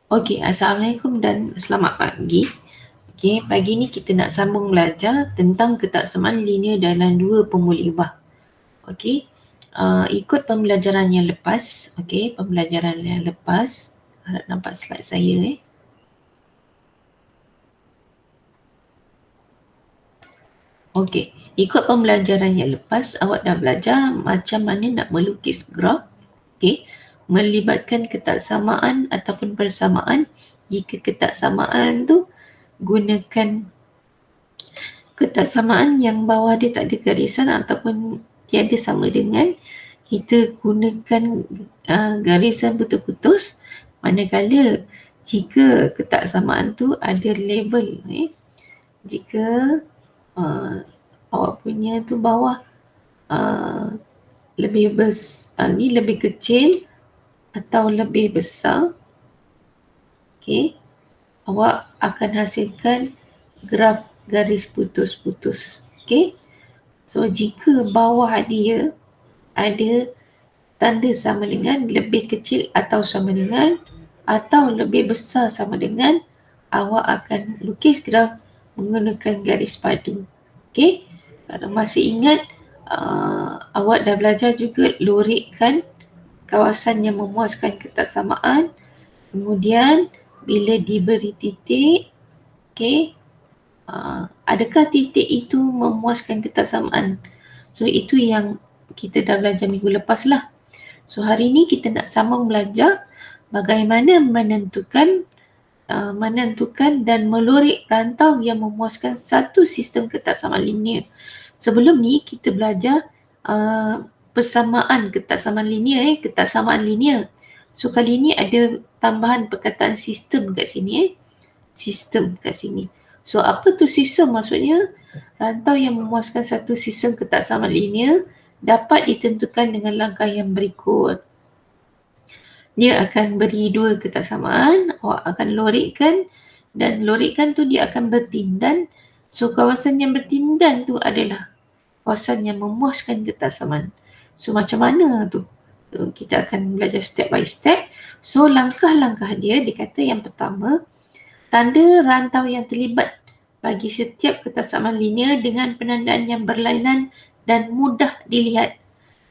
Okey, Assalamualaikum dan selamat pagi. Okey, pagi ni kita nak sambung belajar tentang ketaksamaan linear dalam dua pemulibah. Okey, ikut pembelajaran yang lepas. Okey, pembelajaran yang lepas. Harap nampak slide saya Okey, ikut pembelajaran yang lepas, awak dah belajar macam mana nak melukis graf. Okey, melibatkan ketaksamaan ataupun persamaan. Jika ketaksamaan tu gunakan ketaksamaan yang bawah dia tak ada garisan ataupun tiada sama dengan, kita gunakan garisan putus-putus. Manakala jika ketaksamaan tu ada label, jika awak punya tu bawah lebih ni lebih kecil atau lebih besar, okey, awak akan hasilkan graf garis putus-putus. Okey, so jika bawah dia ada tanda sama dengan, lebih kecil atau sama dengan, atau lebih besar sama dengan, awak akan lukis graf menggunakan garis padu. Okey, kalau masih ingat, awak dah belajar juga lorikkan kawasan yang memuaskan ketaksamaan. Kemudian bila diberi titik, okey, adakah titik itu memuaskan ketaksamaan? So itu yang kita dah belajar minggu lepas lah. So hari ni kita nak sambung belajar bagaimana menentukan dan melorik rantau yang memuaskan satu sistem ketaksamaan linear. Sebelum ni kita belajar persamaan ketaksamaan linear, ketaksamaan linear. So kali ni ada tambahan perkataan sistem kat sini, sistem kat sini. So apa tu sistem? Maksudnya rantau yang memuaskan satu sistem ketaksamaan linear dapat ditentukan dengan langkah yang berikut. Dia akan beri dua ketaksamaan, awak akan lorikkan, dan lorikkan tu dia akan bertindan. So kawasan yang bertindan tu adalah kawasan yang memuaskan ketaksamaan. So macam mana tu? Kita akan belajar step by step. So langkah-langkah dia kata yang pertama, tanda rantau yang terlibat bagi setiap ketaksamaan linear dengan penandaan yang berlainan dan mudah dilihat.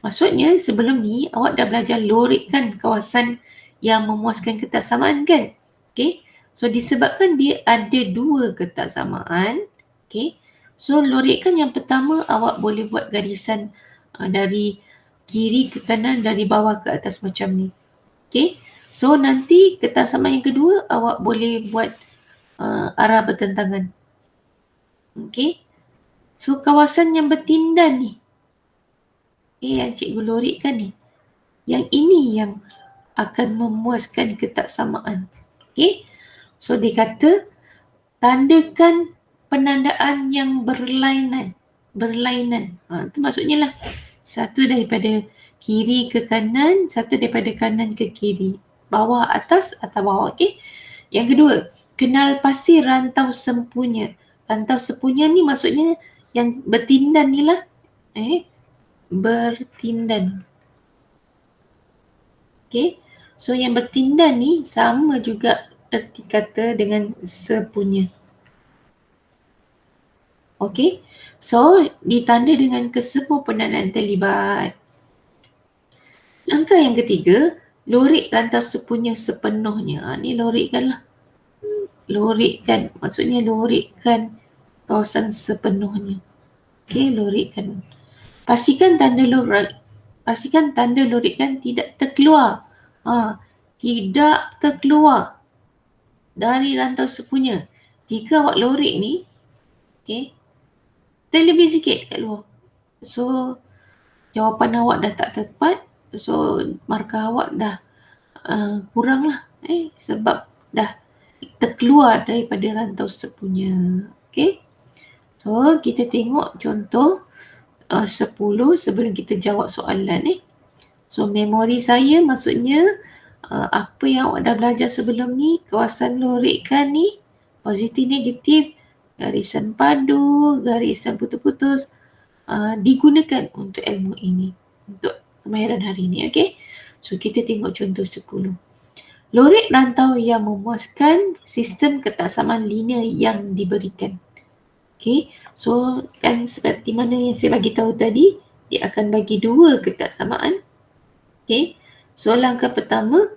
Maksudnya sebelum ni awak dah belajar lorikkan kawasan yang memuaskan ketaksamaan kan? Okay. So disebabkan dia ada dua ketaksamaan, okay, so lorikkan yang pertama awak boleh buat garisan dari kiri ke kanan, dari bawah ke atas macam ni. Okay. So nanti ketaksamaan yang kedua awak boleh buat arah bertentangan. Okay. So kawasan yang bertindan ni, yang cikgu lorikkan ni, yang ini yang akan memuaskan ketaksamaan. Okay. So dia kata tandakan penandaan yang berlainan. Itu maksudnya lah satu daripada kiri ke kanan, satu daripada kanan ke kiri, bawah atas atau bawah. Okay. Yang kedua, kenal pasti rantau sempunya. Rantau sempunya ni maksudnya yang bertindan ni lah. Bertindan. Okay. So yang bertindan ni sama juga erti kata dengan sepunya. Okay. So ditanda dengan kesemua penandaan terlibat. Langkah yang ketiga, lorik rantau sepunya sepenuhnya. Ni lorikkan lah. Lorikkan, maksudnya lorikkan kawasan sepenuhnya. Okay, lorikkan. Pastikan tanda lorikkan tidak terkeluar. Tidak terkeluar dari rantau sepunya. Jika awak lorik ni, okay, terlebih sikit kat luar, so jawapan awak dah tak tepat. So markah awak dah kurang lah, sebab dah terkeluar daripada rantau sepunya. Okay. So kita tengok contoh 10 sebelum kita jawab soalan. So memori saya maksudnya apa yang awak dah belajar sebelum ni, kawasan lorikkan ni, positif negatif, garisan padu, garisan putus-putus, digunakan untuk ilmu ini, untuk kemahiran hari ini. Okay. So kita tengok contoh 10. Lorik rantau yang memuaskan sistem ketaksamaan linear yang diberikan. Okay, so kan seperti mana yang saya bagi tahu tadi, dia akan bagi dua ketaksamaan. Okay, so langkah pertama,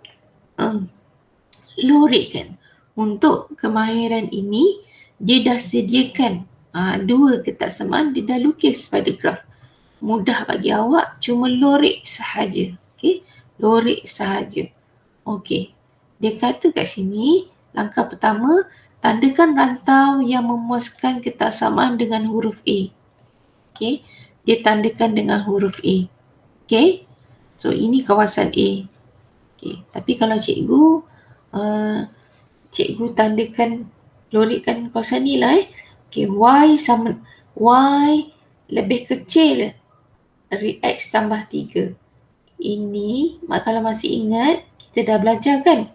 lorik kan. Untuk kemahiran ini, dia dah sediakan dua ketaksamaan, dia dah lukis pada graf. Mudah bagi awak, cuma lorik sahaja. Okay, lorik sahaja. Okey. Dia kata kat sini, langkah pertama, tandakan rantau yang memuaskan ketaksamaan dengan huruf A. Okey. Dia tandakan dengan huruf A. Okey. So, ini kawasan A. Okey. Tapi kalau cikgu tandakan, lorikkan kawasan ni lah Okey. Y lebih kecil dari X tambah 3. Ini, kalau masih ingat, kita dah belajar kan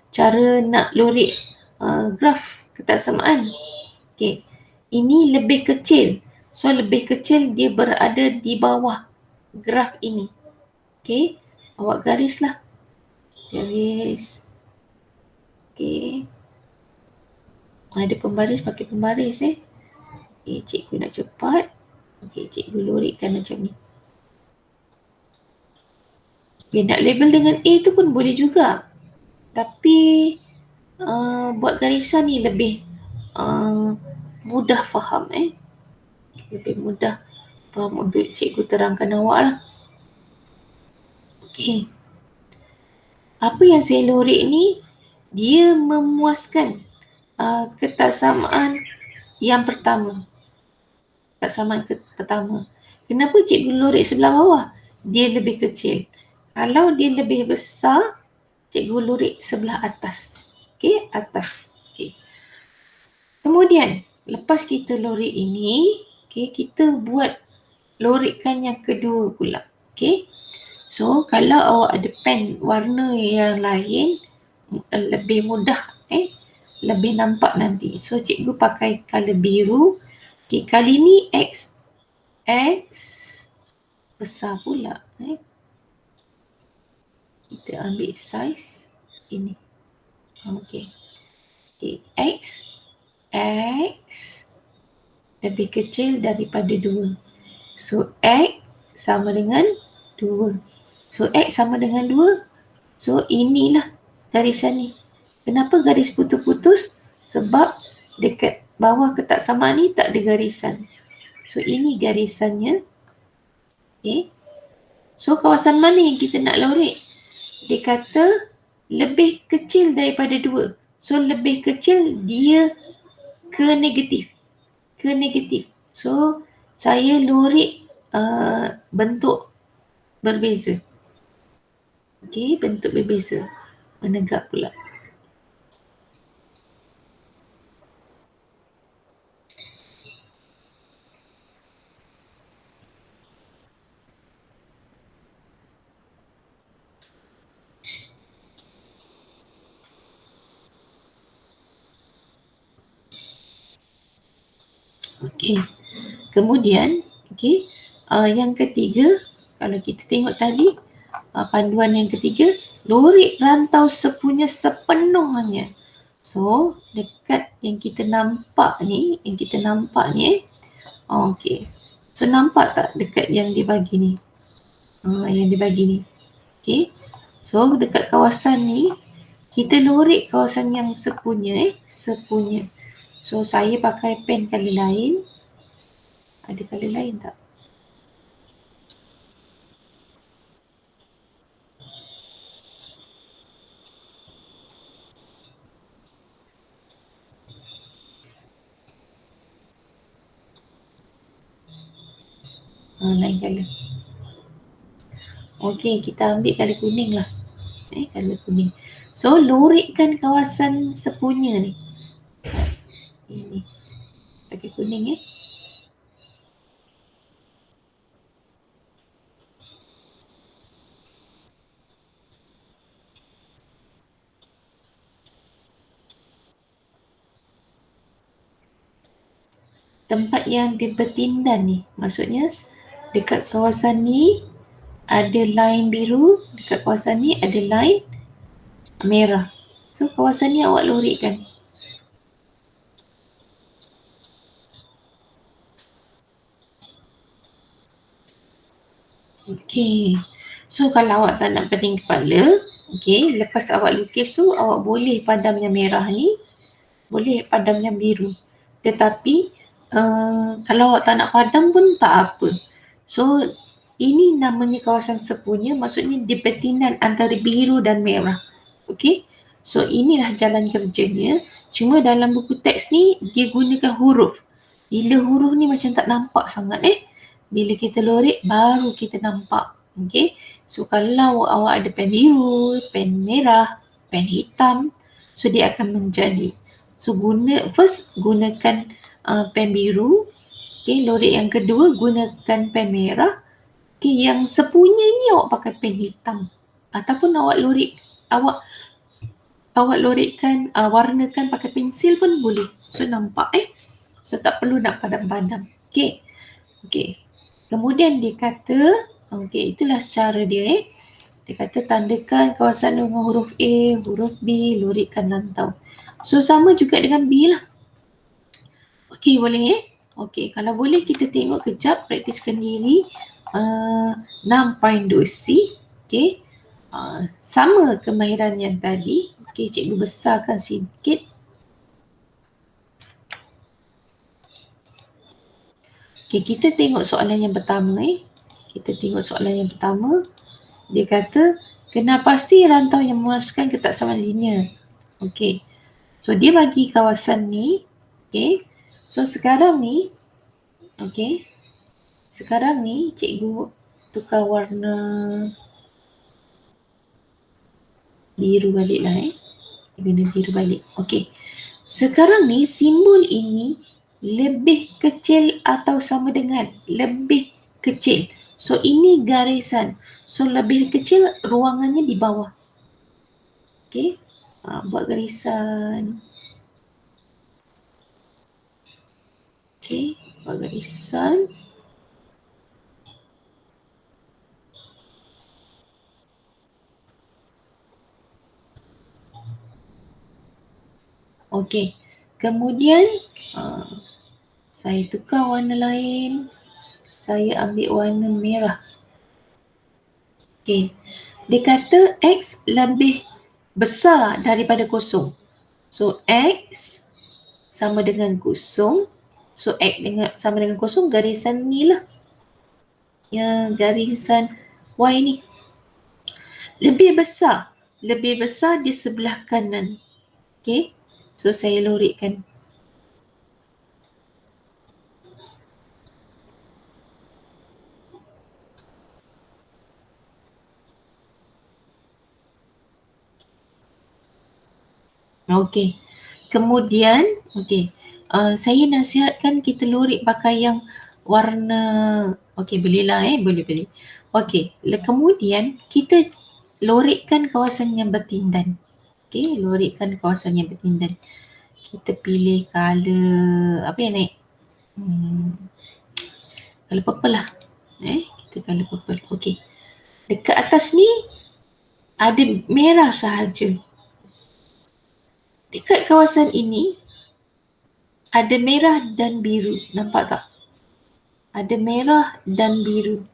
cara nak lorik graf ketaksamaan. Okay. Ini lebih kecil. So, lebih kecil dia berada di bawah graf ini. Okay. Awak garislah. Garis. Okay. Ada pembaris, pakai pembaris Okay, cikgu nak cepat. Okay, cikgu lorikkan macam ni. Okay, nak label dengan A tu pun boleh juga. Tapi buat garisan ni lebih mudah faham lebih mudah faham untuk cikgu terangkan awak lah. Okay. Apa yang saya lorik ni, dia memuaskan ketaksamaan yang pertama. Ketaksamaan pertama. Kenapa cikgu lorik sebelah bawah? Dia lebih kecil. Kalau dia lebih besar, cikgu lorik sebelah atas. Okay, atas. Okay. Kemudian, lepas kita lorik ini, okay, kita buat lorikkan yang kedua pula. Okay. So, kalau awak ada pen warna yang lain, lebih mudah, lebih nampak nanti. So, cikgu pakai color biru. Okay, kali ni X besar pula. Kita ambil size ini. Okay. Okay, X lebih kecil daripada 2. So, X sama dengan 2. So, X sama dengan 2. So, inilah garisan ni. Kenapa garis putus-putus? Sebab dekat bawah ketaksamaan ni tak ada garisan. So, ini garisannya. Okay. So, kawasan mana yang kita nak lorik? Dia kata lebih kecil daripada 2. So, lebih kecil dia ke negatif. Ke negatif. So, saya lorik bentuk berbeza. Okay, bentuk berbeza. Menegak pula. Okay. Kemudian, okay, yang ketiga, kalau kita tengok tadi, panduan yang ketiga, lorik rantau sepenuhnya. So, dekat yang kita nampak ni, okay. So, nampak tak dekat yang dibagi ni? Yang dibagi ni. Okay. So, dekat kawasan ni, kita lorik kawasan yang sepunya. So, saya pakai pen color lain. Ada color lain tak? Lain color. Okey, kita ambil color kuning lah. Color kuning. So, lorikkan kawasan sepunya ni. Ini. Pakai kuning tempat yang dia bertindan ni. Maksudnya, dekat kawasan ni ada line biru, dekat kawasan ni ada line merah. So kawasan ni awak lorikkan. Okay. So kalau awak tak nak pening kepala, okay, lepas awak lukis tu awak boleh padam yang merah ni, boleh padam yang biru. Tetapi kalau awak tak nak padam pun tak apa. So ini namanya kawasan sepunya, maksudnya di petinan antara biru dan merah. Okay. So inilah jalan kerjanya. Cuma dalam buku teks ni dia gunakan huruf. Bila huruf ni macam tak nampak sangat bila kita lorik baru kita nampak. Okay. So kalau awak ada pen biru, pen merah, pen hitam, so dia akan menjadi. So first gunakan pen biru. Okay, lorik yang kedua gunakan pen merah. Okay, yang sepunya ni awak pakai pen hitam. Ataupun awak lorikkan, warnakan pakai pensil pun boleh. So nampak So tak perlu nak padam-padam. Okay. Okay. Kemudian dia kata, okay, itulah cara dia Dia kata tandakan kawasan dengan huruf A, huruf B, lorikkan rantau. So sama juga dengan B lah. Okay, boleh Okay, kalau boleh kita tengok kejap, praktiskan diri. 6.2C. Okay. Sama kemahiran yang tadi. Okay, cikgu besarkan sikit. Okay, kita tengok soalan yang pertama Kita tengok soalan yang pertama. Dia kata, kena pasti rantau yang memuaskan ketaksamaan linear. Okay. So, dia bagi kawasan ni. Okay. So, sekarang ni. Okay. Sekarang ni, cikgu tukar warna biru balik lah Guna biru balik. Okay. Sekarang ni, simbol ini lebih kecil atau sama dengan lebih kecil. So, ini garisan. So, lebih kecil ruangannya di bawah. Okay. Buat garisan. Okay. Buat garisan. Okay. Kemudian, saya tukar warna lain. Saya ambil warna merah. Okay. Dia kata X lebih besar daripada kosong. So, X sama dengan kosong. So, X sama dengan kosong, garisan ni lah. Yang garisan Y ni. Lebih besar. Lebih besar di sebelah kanan. Okay. So, saya lorikkan. Okay. Kemudian, okay. Saya nasihatkan kita lorik pakai yang warna, okay, bolehlah boleh. Okay. Kemudian, kita lorikkan kawasan yang bertindan. Okay, lorikkan kawasan yang bertindan. Kita pilih color, apa yang naik? Color purple lah. Kita color purple. Okay. Dekat atas ni, ada merah sahaja. Dekat kawasan ini, ada merah dan biru. Nampak tak? Ada merah dan biru.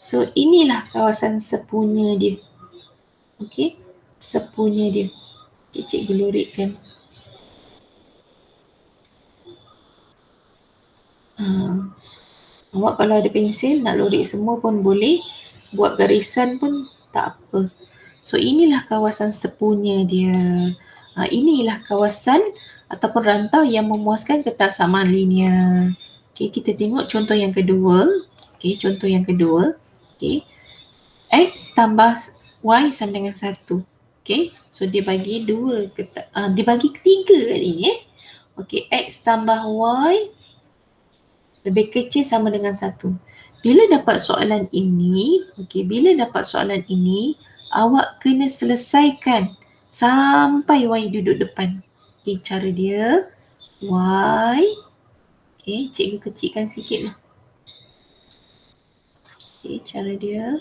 So, inilah kawasan sepunya dia. Okay. Sepunya dia. Okay, cikgu lorikkan. Awak kalau ada pensil, nak lorik semua pun boleh. Buat garisan pun tak apa. So, inilah kawasan sepunya dia. Inilah kawasan ataupun rantau yang memuaskan ketaksamaan linear. Okay, kita tengok contoh yang kedua. Okay, contoh yang kedua. Okay. X tambah Y sama dengan 1. Okay. So, dia bagi dia bagi ketiga kali ni. Okay. X tambah Y lebih kecil sama dengan 1. Bila dapat soalan ini, awak kena selesaikan sampai Y duduk depan. Okay, cara dia Y. Okay, cikgu kecilkan sikit lah. Okay, cara dia.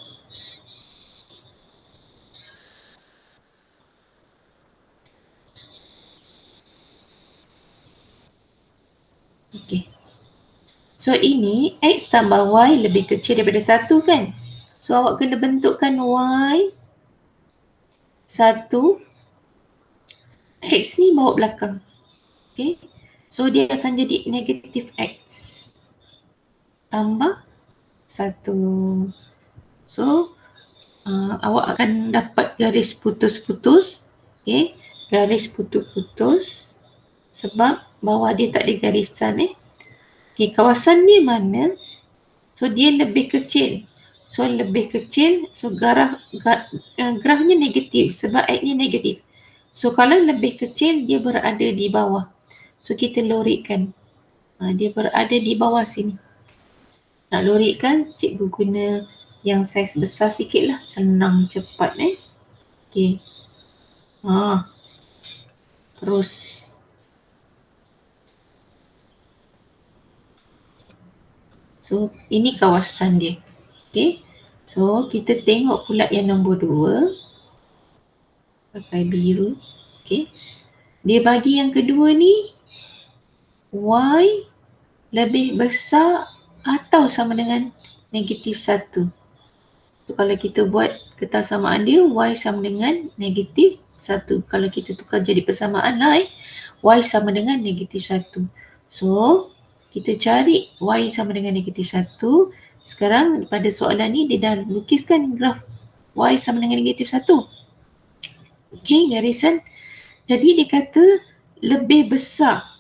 Okey. So ini X tambah Y lebih kecil daripada 1 kan? So awak kena bentukkan Y 1, X ni bawa belakang. Okay. So dia akan jadi negatif X tambah 1. So awak akan dapat garis putus-putus. Okay. Garis putus-putus sebab bawah dia tak ada garisan Okay, kawasan ni mana? So dia lebih kecil. So lebih kecil, so grafnya negatif sebab X ni negatif. So kalau lebih kecil, dia berada di bawah. So kita lorikkan. Dia berada di bawah sini. Nak lorikkan, cikgu guna yang saiz besar sikit lah. Senang, cepat Okay. Terus. So ini kawasan dia. Okay. So kita tengok pula yang nombor 2. Pakai biru. Okay. Dia bagi yang kedua ni Y lebih besar atau sama dengan negatif 1. So, kalau kita buat ketersamaan dia, Y sama dengan negatif 1. Kalau kita tukar jadi persamaan lah Y sama dengan negatif 1. So, kita cari Y sama dengan negatif 1. Sekarang pada soalan ni dia dah lukiskan graf Y sama dengan negatif 1. Okay, garisan. Jadi dia kata lebih besar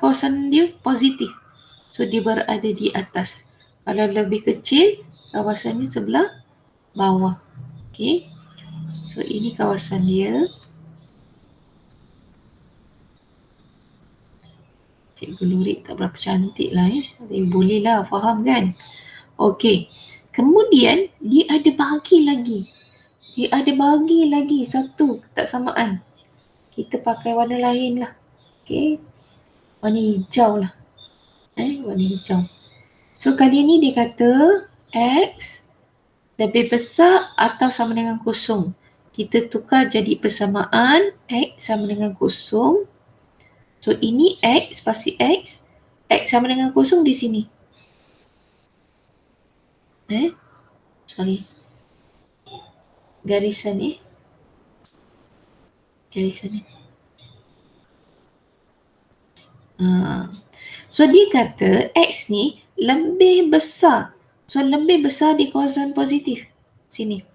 kawasan dia positif. So dia berada di atas. Kalau lebih kecil, kawasan ni sebelah bawah. Okay. So ini kawasan dia. Cikgu lurik tak berapa cantik lah Tapi boleh lah, faham kan? Okay. Kemudian dia ada bagi lagi. Satu ketaksamaan. Kita pakai warna lain lah. Okay. Warna hijau lah. Warna hijau. So kali ni dia kata X lebih besar atau sama dengan kosong. Kita tukar jadi persamaan X sama dengan kosong. So ini X, pasti X sama dengan kosong di sini. Sorry. Garisan ni. So dia kata X ni lebih besar. So lebih besar di kawasan positif. Sini.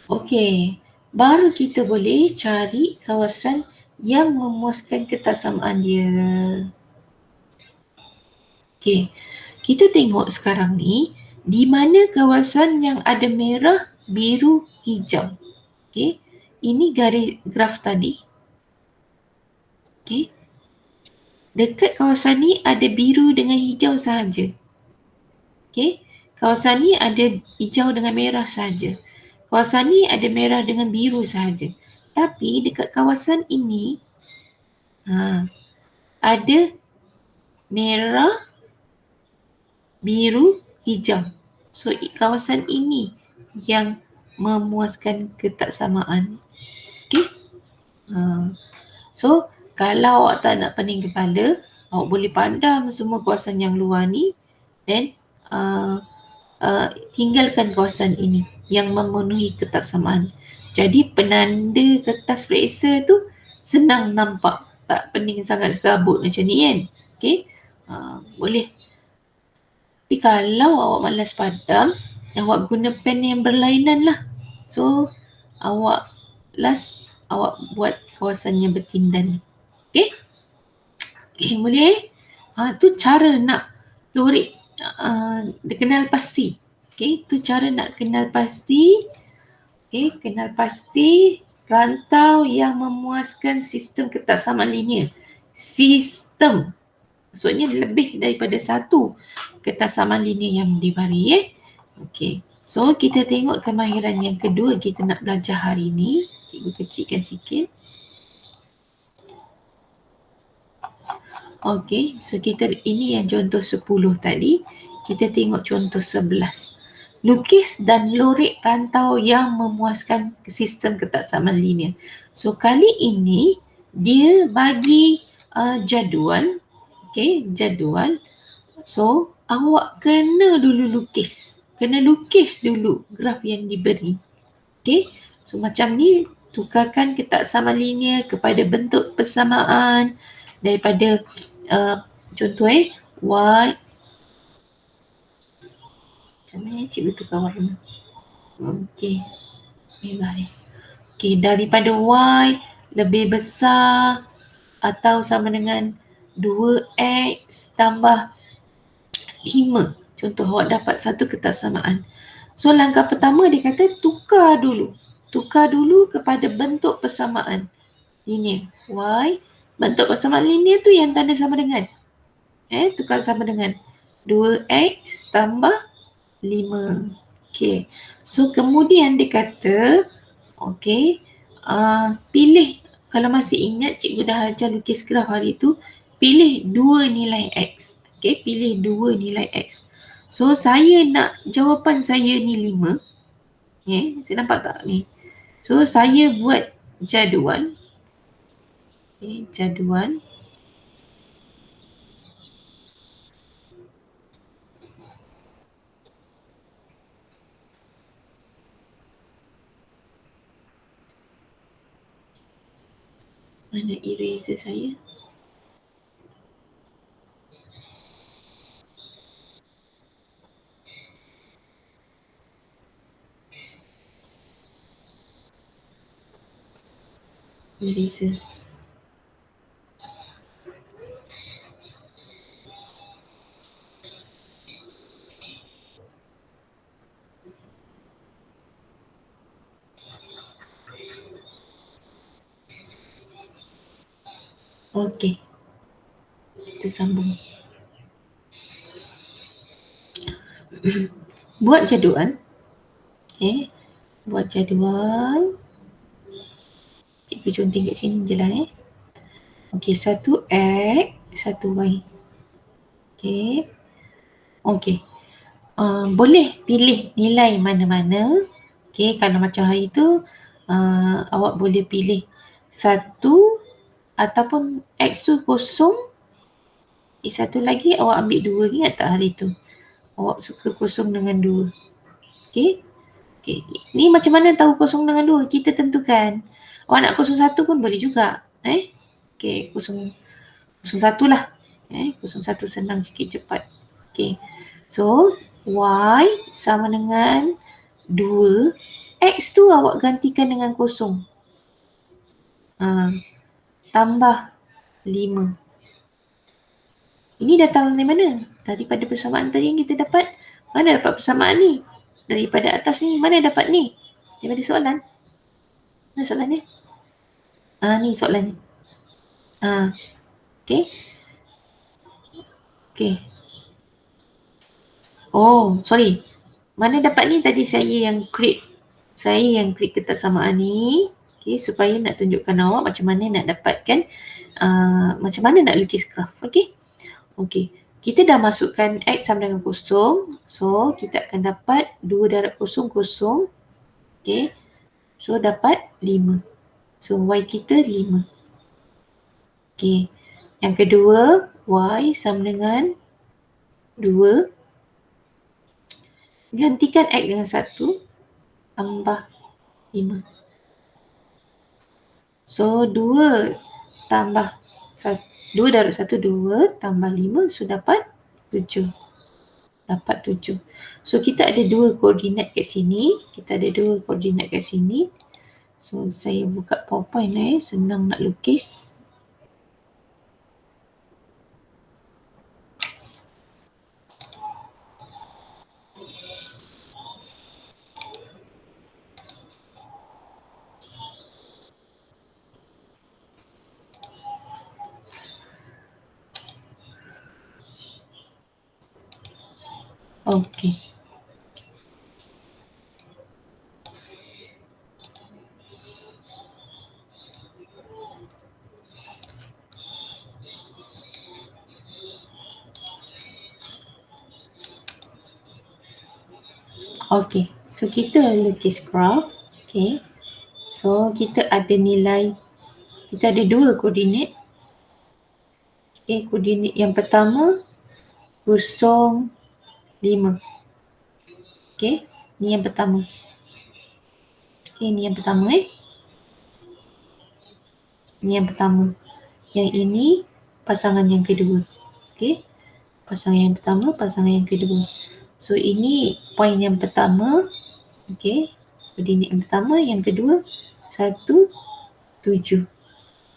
Okey. Baru kita boleh cari kawasan yang memuaskan ketaksamaan dia. Okey. Kita tengok sekarang ni di mana kawasan yang ada merah, biru, hijau. Okey. Ini garis graf tadi. Okey. Dekat kawasan ni ada biru dengan hijau sahaja. Okey. Kawasan ni ada hijau dengan merah sahaja. Kawasan ni ada merah dengan biru sahaja. Tapi dekat kawasan ini ada merah, biru, hijau. So kawasan ini yang memuaskan ketaksamaan. Okey. So kalau awak tak nak pening kepala, awak boleh padam semua kawasan yang luar ni dan tinggalkan kawasan ini yang memenuhi ketaksamaan. Jadi penanda kertas periksa tu senang nampak, tak pening sangat kabut macam ni kan. Okey. Boleh. Tapi kalau awak malas padam, awak guna pen yang berlainan lah. So awak buat kawasan yang bertindan. Okey? Okay, boleh? Tu cara nak lurik kenal pasti. Okay, tu cara nak kenal pasti. Okay, kenal pasti rantau yang memuaskan sistem ketaksamaan linear. Sistem. Maksudnya lebih daripada satu ketaksamaan linear yang dibari. Okay. So kita tengok kemahiran yang kedua kita nak belajar hari ni. Cikgu kecilkan sikit. Okay, so kita ini yang contoh 10 tadi. Kita tengok contoh 11. lukis dan lorek rantau yang memuaskan sistem ketaksamaan linear. So kali ini dia bagi jadual, okay, jadual. So awak kena dulu lukis, dulu graf yang diberi. Okay, so macam ni tukarkan ketaksamaan linear kepada bentuk persamaan daripada contoh y macam ni cikgu tukar warna. Okey, merah ni. Okey, daripada y lebih besar atau sama dengan 2x tambah 5. Contoh awak dapat satu ketaksamaan. So langkah pertama dia kata tukar dulu. Tukar dulu kepada bentuk persamaan linear. Y, bentuk persamaan linear tu yang tanda sama dengan. Tukar sama dengan 2x tambah 5. Okay. So kemudian dia kata, okay, pilih, kalau masih ingat cikgu dah ajar lukis graf hari tu, pilih 2 nilai x. Okay, pilih 2 nilai x. So saya nak jawapan saya ni 5. Okay, saya nampak tak ni? So saya buat jadual. Okay, jadual. Mana eraser saya? Eraser. Okey. Kita sambung. Buat jadual. Okay. Buat jadual. Cikgu conteng kat sini je lah Okey, 1x, 1y. Okey. Okey. Boleh pilih nilai mana-mana. Okey, kalau macam hari tu awak boleh pilih 1 ataupun x tu kosong. Satu lagi awak ambil 2, ingat tak hari tu? Awak suka kosong dengan 2. Okey. Okay. Ni macam mana tahu kosong dengan 2? Kita tentukan. Awak nak kosong 1 pun boleh juga. Okey, kosong 1 lah. Kosong 1 senang sikit cepat. Okey. So, y sama dengan 2. X tu awak gantikan dengan kosong. Tambah 5. Ini datang dari mana? Daripada persamaan tadi yang kita dapat. Mana dapat persamaan ni? Daripada atas ni. Mana dapat ni? Daripada soalan. Mana soalan ni? Ni soalan ni. Okay. Okay. Oh, sorry. Mana dapat ni tadi saya yang create. Saya yang create ketaksamaan ni. Okay, supaya nak tunjukkan awak macam mana nak dapatkan, macam mana nak lukis graf. Okay. Okay. Kita dah masukkan X sama dengan kosong. So, kita akan dapat 2 darab kosong, kosong. Okay. So, dapat 5. So, Y kita 5. Okay. Yang kedua, Y sama dengan 2. Gantikan X dengan 1 tambah 5. So, 2 tambah 2 darab 1, 2 tambah 5. So, dapat 7. Dapat 7. So, kita ada 2 koordinat kat sini. Kita ada 2 koordinat kat sini. So, saya buka PowerPoint senang nak lukis. Okey. Okay, so kita lukis graf. Okay, so kita ada nilai, kita ada dua koordinat. Okay, koordinat yang pertama 0, 5. Okay, ni yang pertama. Okay, ni yang pertama Ni yang pertama. Yang ini pasangan yang kedua. Okay, pasangan yang pertama, pasangan yang kedua. So ini point yang pertama. Okay, koordinat yang pertama, yang kedua 1, 7.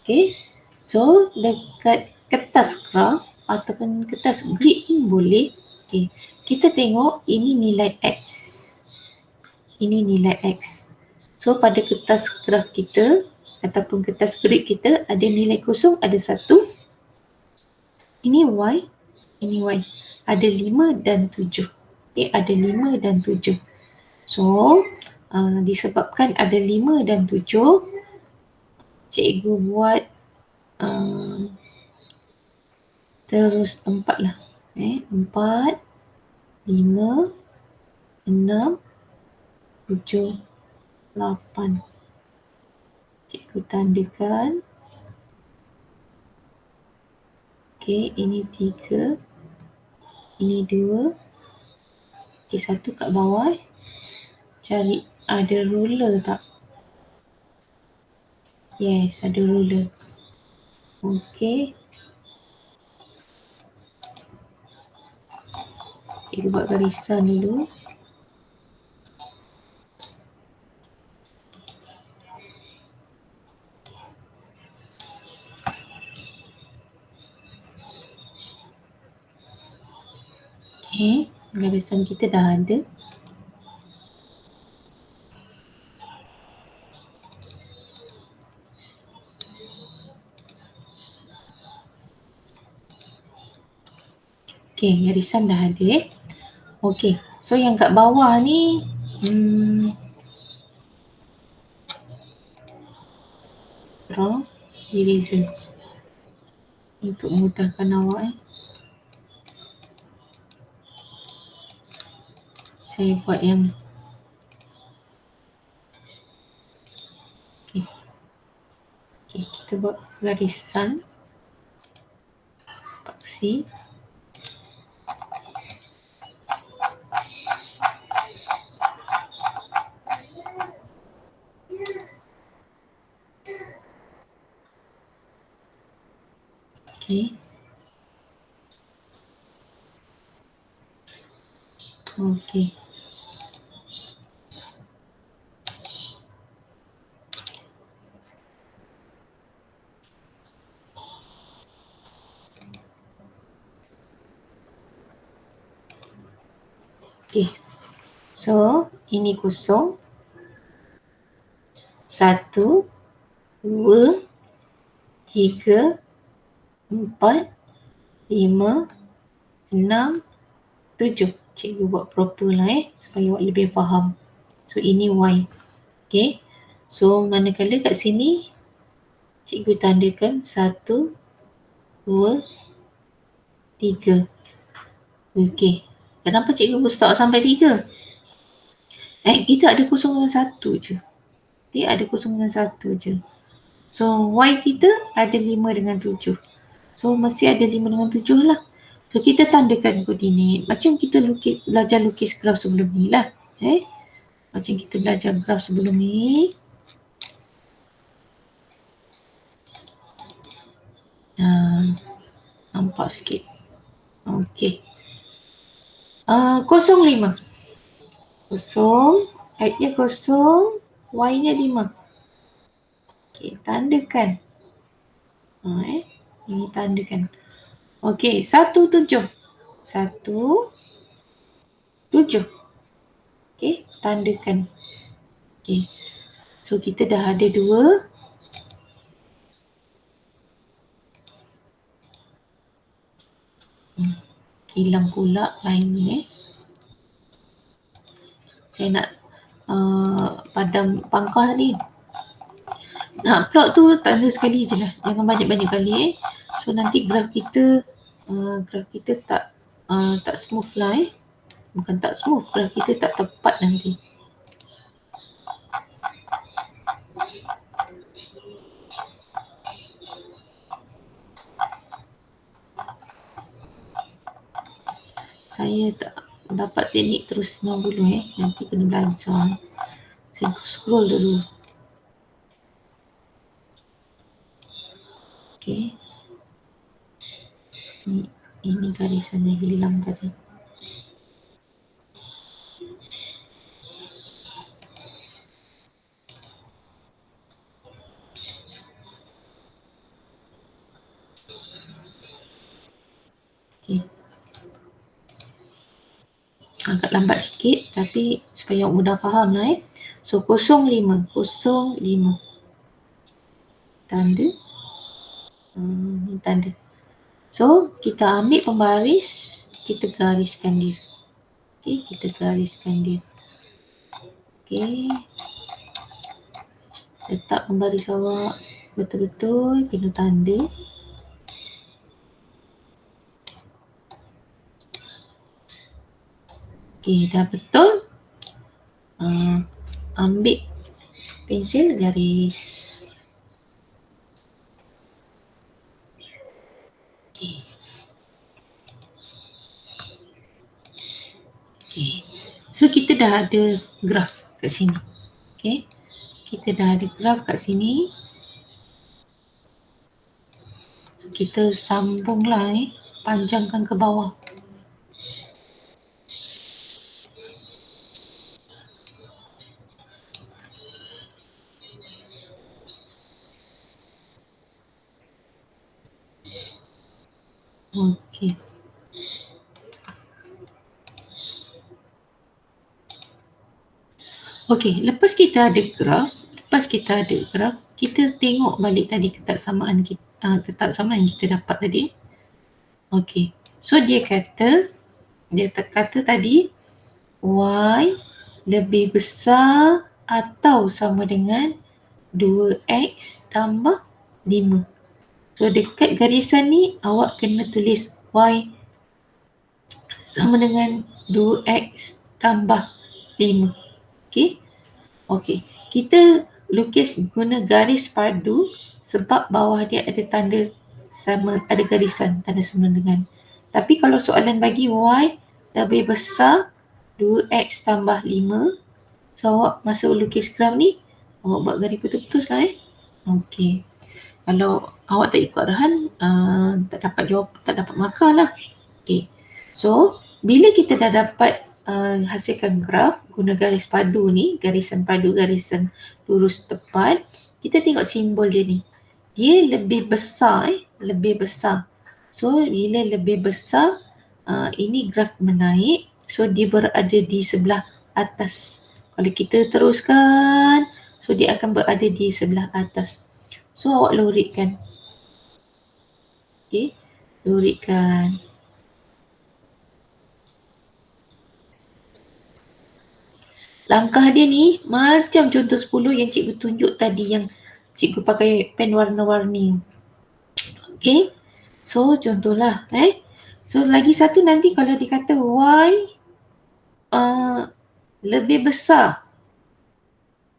Okay, so dekat kertas graf ataupun kertas grid pun boleh. Okay, kita tengok ini nilai X. Ini nilai X. So pada kertas graf kita ataupun kertas grid kita ada nilai kosong, ada 1. Ini Y, ini Y. Ada 5 dan 7. Okay, ada 5 dan 7. So disebabkan ada 5 dan 7, cikgu buat terus 4 lah. 4, 5, 6, 7, 8. Cikgu tandakan. Okay, ini 3. Ini 2. Okay, 1 kat bawah. Cari ada ruler tak? Yes, ada ruler. Okay. Cikgu buat garisan dulu. Okay, garisan kita dah ada. Okay, garisan dah ada. Okay, so yang kat bawah ni draw eraser untuk mudahkan awak. Saya buat yang okay, kita buat garisan paksi. Okay. Okay. Okay. So, ini kosong. 1, 2, 3, 4, 5, 6, 7. Cikgu buat proper lah supaya awak lebih faham. So ini Y. Okay. So manakala kat sini cikgu tandakan 1, 2, 3. Okay. Kenapa cikgu stop sampai 3? Kita ada kosong dengan 1 je. Okay, ada kosong dengan 1 je. So Y kita ada 5 dengan 7. So mesti ada 5 dengan 7 lah. So kita tandakan koordinat. Macam kita belajar lukis graf sebelum ni lah. Macam kita belajar graf sebelum ni. Nampak sikit. Okay. 0, 5. Kosong. X-nya kosong. Y-nya 5. Okay, tandakan. Ini tandakan. Okay, 1, 7. 1, 7. Okay, tandakan. Okay. So kita dah ada 2. Hilang pula line ni. Saya nak padam pangkah tadi. Nak plot tu tanda sekali je lah. Jangan banyak-banyak kali So nanti graf kita tak smooth lah Bukan tak smooth, graf kita tak tepat nanti. Saya tak dapat teknik terus dulu nanti kena belajar. Saya scroll dulu. Okey. Ini garisan yang hilang tadi. Okey. Agak lambat sikit tapi supaya mudah faham lah So 05. Tanda. Ni tanda. So kita ambil pembaris, kita gariskan dia. Okey, kita gariskan dia. Okey. Letak pembaris awak betul-betul kena tanda. Okey, dah betul. Ambil pensil garis. Okey. Okey. So kita dah ada graf kat sini. Okey. Kita dah ada graf kat sini. So kita sambunglah panjangkan ke bawah. Okey. Okey, lepas kita ada graf, kita tengok balik tadi ketaksamaan yang kita dapat tadi. Okey. So dia kata tadi y lebih besar atau sama dengan 2x tambah 5. So dekat garisan ni awak kena tulis y sama dengan 2x tambah 5. Okey. Okey. Kita lukis guna garis padu sebab bawah dia ada tanda sama, ada garisan tanda sama dengan. Tapi kalau soalan bagi y lebih besar 2x tambah 5, so awak masa lukis graf ni awak buat garis putus-putus lah Okey. Kalau awak tak ikut arahan, tak dapat jawab, tak dapat markah lah. Okey. So, bila kita dah dapat hasilkan graf guna garis padu ni, garisan padu, garisan lurus tepat, kita tengok simbol dia ni. Dia lebih besar lebih besar. So, bila lebih besar, ini graf menaik, so dia berada di sebelah atas. Kalau kita teruskan, so dia akan berada di sebelah atas. So, awak lorikkan. Okey, lorikkan. Langkah dia ni macam contoh 10 yang cikgu tunjuk tadi yang cikgu pakai pen warna-warni. Okay. So contohlah So lagi satu nanti kalau dikata y lebih besar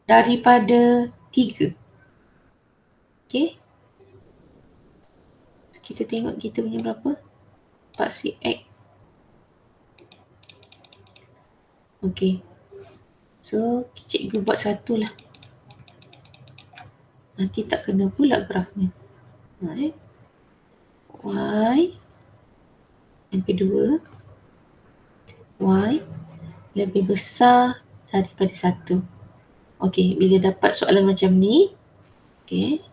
daripada 3. Okay. Kita tengok kita punya berapa? 4cx. Okay. So cikgu buat satu lah. Nanti tak kena pula grafnya. Y yang kedua, y lebih besar daripada 1. Okey, bila dapat soalan macam ni, okey,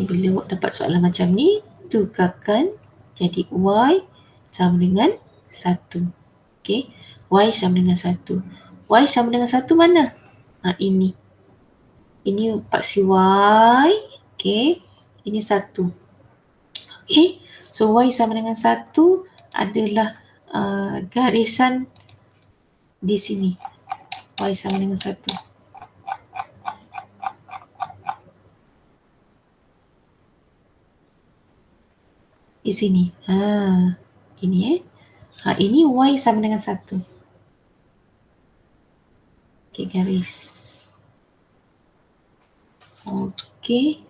bila awak dapat soalan macam ni, tukarkan jadi y sama dengan 1. Okey, y sama dengan 1. Y sama dengan 1 mana? Ini. Ini paksi y. Okey, ini 1. Okey, so y sama dengan 1 adalah garisan di sini. Y sama dengan 1. Di sini. Ini Ini Y sama dengan 1. Okey, garis. Okey.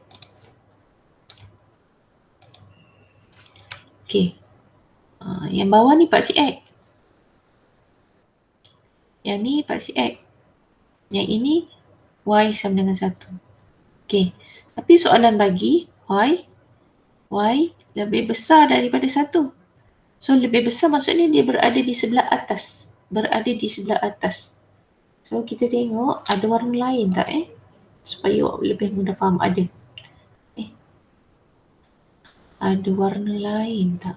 Okey. Yang bawah ni Pakcik X. Yang ni Pakcik X. Yang ini Y sama dengan 1. Okey. Tapi soalan bagi Y lebih besar daripada 1. So lebih besar maksudnya dia berada di sebelah atas. Berada di sebelah atas. So kita tengok ada warna lain tak supaya awak lebih mudah faham ada. Ada warna lain tak?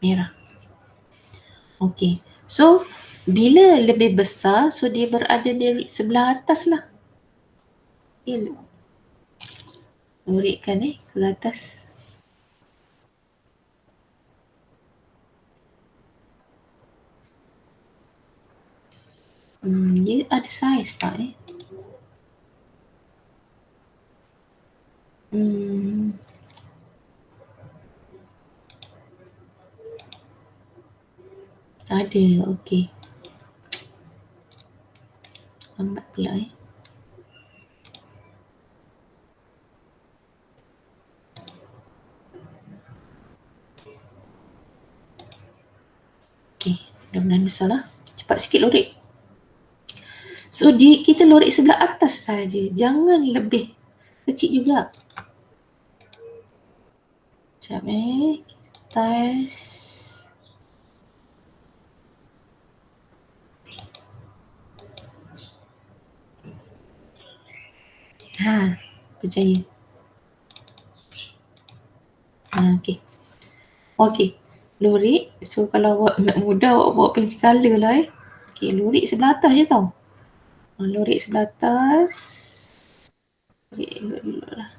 Merah. Okey. So bila lebih besar, so dia berada di sebelah atas lah. Okay. Lurikkan ke atas. Dia ada saiz tak Ada, okey. Lambat pula Okey, mudah-mudahan besar lah. Cepat sikit lorik. So kita lorik sebelah atas saja. Jangan lebih kecil juga. Sekejap kita test. Berjaya. Okey. Okey. Lorik. So kalau awak nak mudah, awak bawa pensel color lah Okey, lorik sebelah atas je tau. Lorik sebelah atas. Lorik dulu lah.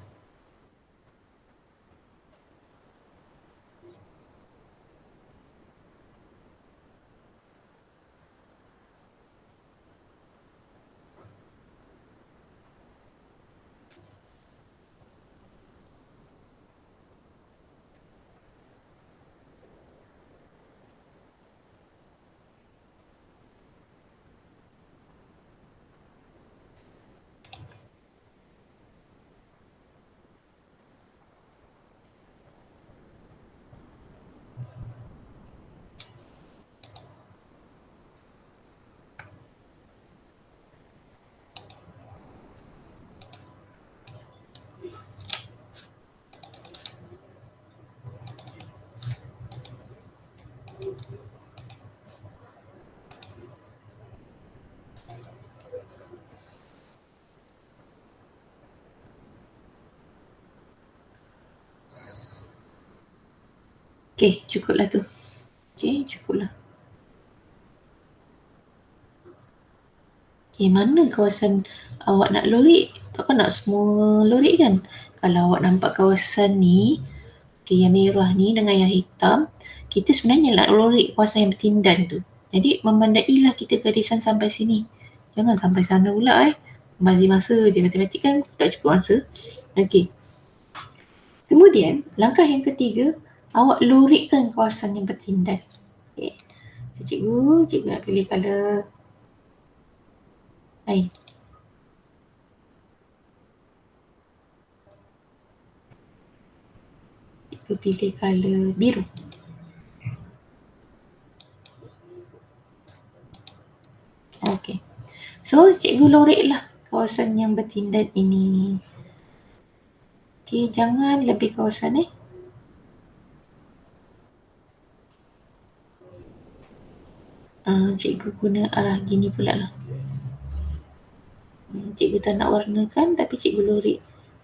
Okey, cukuplah tu. Okey, cukuplah. Okey, mana kawasan awak nak lorik? Takkan nak semua lorik kan? Kalau awak nampak kawasan ni, okay, yang merah ni dengan yang hitam, kita sebenarnya nak lorik kawasan yang bertindan tu. Jadi memandailah kita garisan sampai sini. Jangan sampai sana pula Bagi masa je, matematik kan tak cukup masa. Okey. Kemudian, langkah yang ketiga, awak lorikkan kawasan yang bertindan. Okey. Cikgu nak pilih colour lain. Cikgu pilih colour biru. Okey. So, cikgu loriklah kawasan yang bertindan ini. Okey, jangan lebih kawasan cikgu guna arah gini pula lah. Cikgu tak nak warnakan tapi cikgu lorik.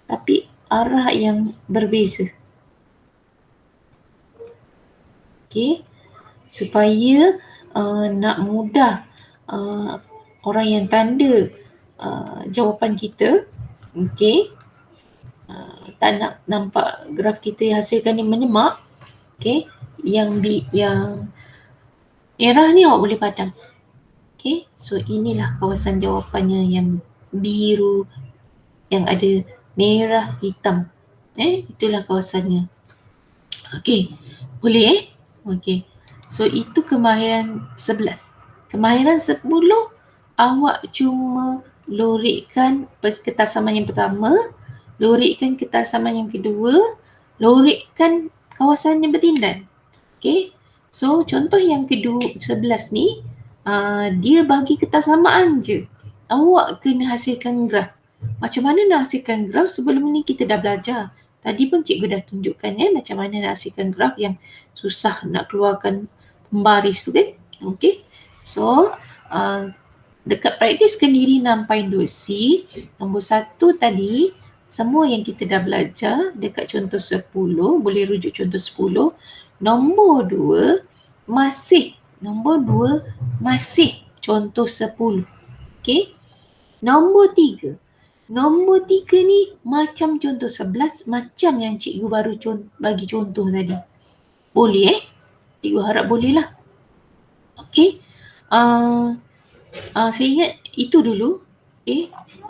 Tapi arah yang berbeza. Okey. Supaya nak mudah orang yang tanda jawapan kita. Okey. Tak nak nampak graf kita yang hasilkan ni menyemak. Okey. Yang merah ni awak boleh padam. Okey. So inilah kawasan jawapannya yang biru, yang ada merah, hitam. Itulah kawasannya. Okey. Boleh Okey. So itu kemahiran 11. Kemahiran 10, awak cuma lorikkan ketasaman yang pertama, lorikkan ketasaman yang kedua, lorikkan kawasan yang bertindan. Okey. So contoh yang kedua 11 ni, dia bagi ketasamaan je. Awak kena hasilkan graf. Macam mana nak hasilkan graf? Sebelum ni kita dah belajar. Tadi pun cikgu dah tunjukkan macam mana nak hasilkan graf yang susah nak keluarkan pembaris tu kan. Okey. So dekat praktiskan diri 6.2C, nombor 1 tadi semua yang kita dah belajar dekat contoh 10, boleh rujuk contoh 10. Nombor 2 masih contoh 10. Okey. Nombor 3 ni macam contoh 11, macam yang cikgu baru bagi contoh tadi. Boleh Cikgu harap boleh lah. Okey. Saya ingat itu dulu.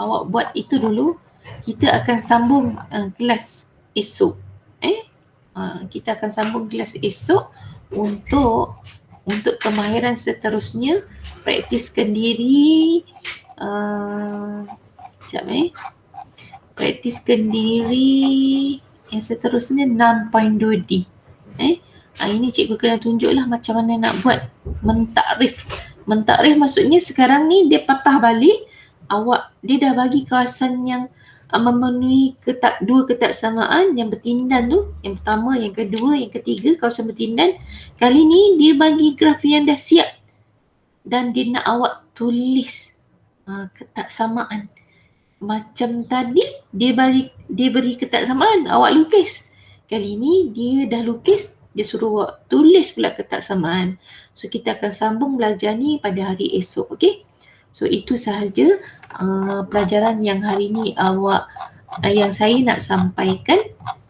Awak buat itu dulu. Kita akan sambung kelas esok. Kita akan sambung kelas esok untuk kemahiran seterusnya. Praktiskan diri. Praktiskan diri yang seterusnya 6.2D. Ini cikgu kena tunjuklah macam mana nak buat mentakrif. Mentakrif maksudnya sekarang ni dia patah balik. Dia dah bagi kawasan yang memenuhi dua ketaksamaan yang bertindan tu. Yang pertama, yang kedua, yang ketiga kawasan bertindan. Kali ni dia bagi graf yang dah siap. Dan dia nak awak tulis ketaksamaan. Macam tadi dia beri ketaksamaan, awak lukis. Kali ni dia dah lukis, dia suruh awak tulis pula ketaksamaan. So kita akan sambung belajar ni pada hari esok. Okey. So itu sahaja pelajaran yang hari ni yang saya nak sampaikan.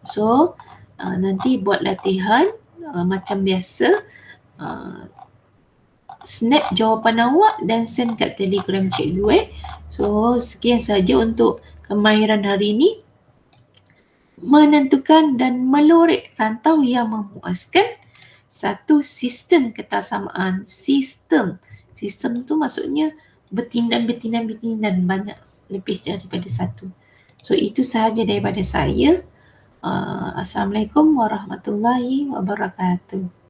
So nanti buat latihan macam biasa. Snap jawapan awak dan send kat Telegram cikgu. So sekian saja untuk kemahiran hari ini. Menentukan dan melorek rantau yang memuaskan. Satu, sistem ketaksamaan. Sistem tu maksudnya bertindan banyak, lebih daripada satu. So itu sahaja daripada saya. Assalamualaikum warahmatullahi wabarakatuh.